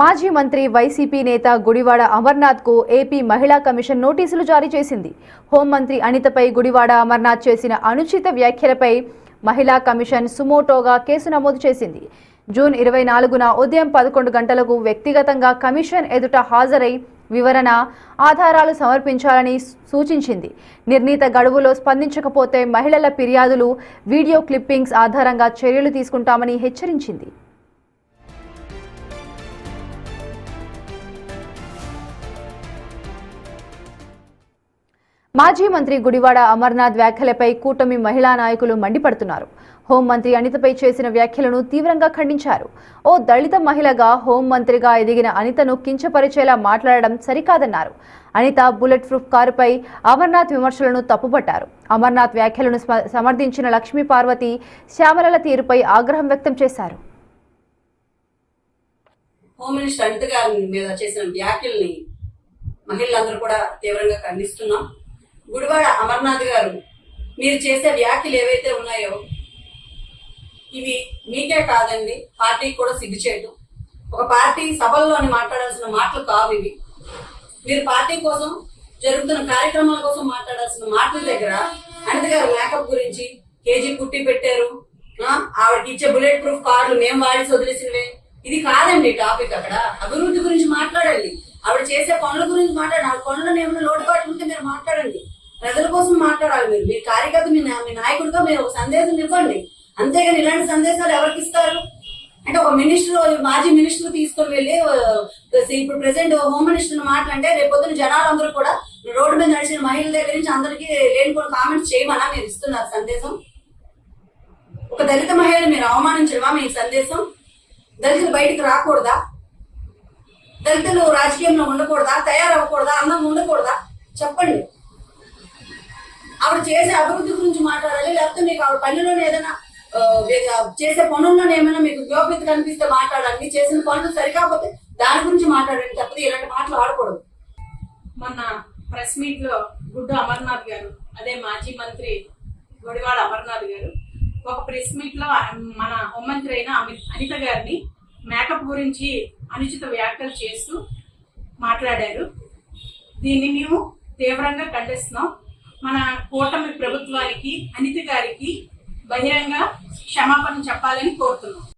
మాజీ మంత్రి వైసీపీ నేత గుడివాడ అమర్నాథ్కు ఏపీ మహిళా కమిషన్ నోటీసులు జారీ చేసింది. హోంమంత్రి అనితపై గుడివాడ అమర్నాథ్ చేసిన అనుచిత వ్యాఖ్యలపై మహిళా కమిషన్ సుమోటోగా కేసు నమోదు చేసింది. జూన్ 24న ఉదయం 11 గంటలకు వ్యక్తిగతంగా కమిషన్ ఎదుట హాజరై వివరణ, ఆధారాలు సమర్పించాలని సూచించింది. నిర్ణీత గడువులో స్పందించకపోతే మహిళల ఫిర్యాదులు, వీడియో క్లిప్పింగ్స్ ఆధారంగా చర్యలు తీసుకుంటామని హెచ్చరించింది. మాజీ మంత్రి గుడివాడ అమర్నాథ్ వ్యాఖ్యలపై కూటమి మహిళా నాయకులు మండిపడుతున్నారు. హోంమంత్రి అనితపై చేసిన వ్యాఖ్యలను తీవ్రంగా ఖండించారు. ఓ దళిత మహిళగా హోంమంత్రిగా ఎదిగిన అనితను కించపరిచేలా మాట్లాడడం సరికాదన్నారు. అనిత బుల్లెట్ ప్రూఫ్ కారుపై అమర్నాథ్ విమర్శలను తప్పుపట్టారు. అమర్నాథ్ వ్యాఖ్యలను సమర్థించిన లక్ష్మీ పార్వతి, శ్యామలల తీరుపై ఆగ్రహం వ్యక్తం చేశారు. హోమ్ మినిస్టర్ అనిత గారి మీద చేసిన వ్యాఖ్యల్ని మహిళలందరూ కూడా తీవ్రంగా ఖండిస్తున్నాం. గుడివాడ అమర్నాథ్ గారు, మీరు చేసే వ్యాఖ్యలు ఏవైతే ఉన్నాయో ఇవి మీకే కాదండి, పార్టీకి కూడా సిగ్గుచేటు. ఒక పార్టీ సభల్లోని మాట్లాడాల్సిన మాటలు కావు ఇవి. మీరు పార్టీ కోసం జరుగుతున్న కార్యక్రమాల కోసం మాట్లాడాల్సిన మాటల దగ్గర అనిత గారు మేకప్ గురించి కేజీ కుట్టి పెట్టారు, ఆవిడకి ఇచ్చే బుల్లెట్ ప్రూఫ్ కార్లు మేము వాడి వదిలేసినవే, ఇది కాదండి టాపిక్. అక్కడ అభివృద్ధి గురించి మాట్లాడాలి, ఆవిడ చేసే పనుల గురించి మాట్లాడాలి. ఆ పనులను ఏమైనా లోటుపాటు ఉంటే మీరు మాట్లాడండి, ప్రజల కోసం మాట్లాడాలి. మీరు మీ కార్యకర్త, మీ నాయకుడిగా మీరు ఒక సందేశం ఇవ్వండి. అంతేగాని ఇలాంటి సందేశాలు ఎవరికి ఇస్తారు? అంటే ఒక మినిస్టర్, మాజీ మినిస్టర్ తీసుకొని వెళ్ళి ఇప్పుడు ప్రెసెంట్ హోమ్ మినిస్టర్ మాట్లాడితే రేపొద్దున జనాలందరూ కూడా రోడ్డు మీద నడిచిన మహిళల దగ్గర నుంచి అందరికీ లేనిపోయిన కామెంట్స్ చేయమన్నా మీరు ఇస్తున్నారు సందేశం? ఒక దళిత మహిళను మీరు అవమానించడమా మీ సందేశం? దళితులు బయటికి రాకూడదా? దళితులు రాజకీయంలో ఉండకూడదా? తయారవ్వకూడదా? అన్నం ఉండకూడదా? చెప్పండి. ఆవిడ చేసే అభివృద్ధి గురించి మాట్లాడాలి, లేకపోతే మీకు ఆవిడ పనుల్లోనే ఏదైనా చేసే పనుల్లోనే ఏమైనా మీకు గోప్యత కనిపిస్తే మాట్లాడాలి. చేసిన పనులు సరికాకపోతే దాని గురించి మాట్లాడండి, తప్పితే ఇలాంటి మాటలు ఆడకూడదు. మొన్న ప్రెస్ మీట్ లో గుడ్డు అమర్నాథ్ గారు, అదే మాజీ మంత్రి గుడివాడ అమర్నాథ్ గారు ఒక ప్రెస్ మీట్ లో మన హోంమంత్రి అయిన అనిత గారిని మేకప్ గురించి అనుచిత వ్యాఖ్యలు చేస్తూ మాట్లాడారు. దీన్ని మేము తీవ్రంగా ఖండిస్తున్నాం. మన కూటమి ప్రభుత్వానికి, అనిత గారికి బహిరంగ క్షమాపణ చెప్పాలని కోరుతున్నాం.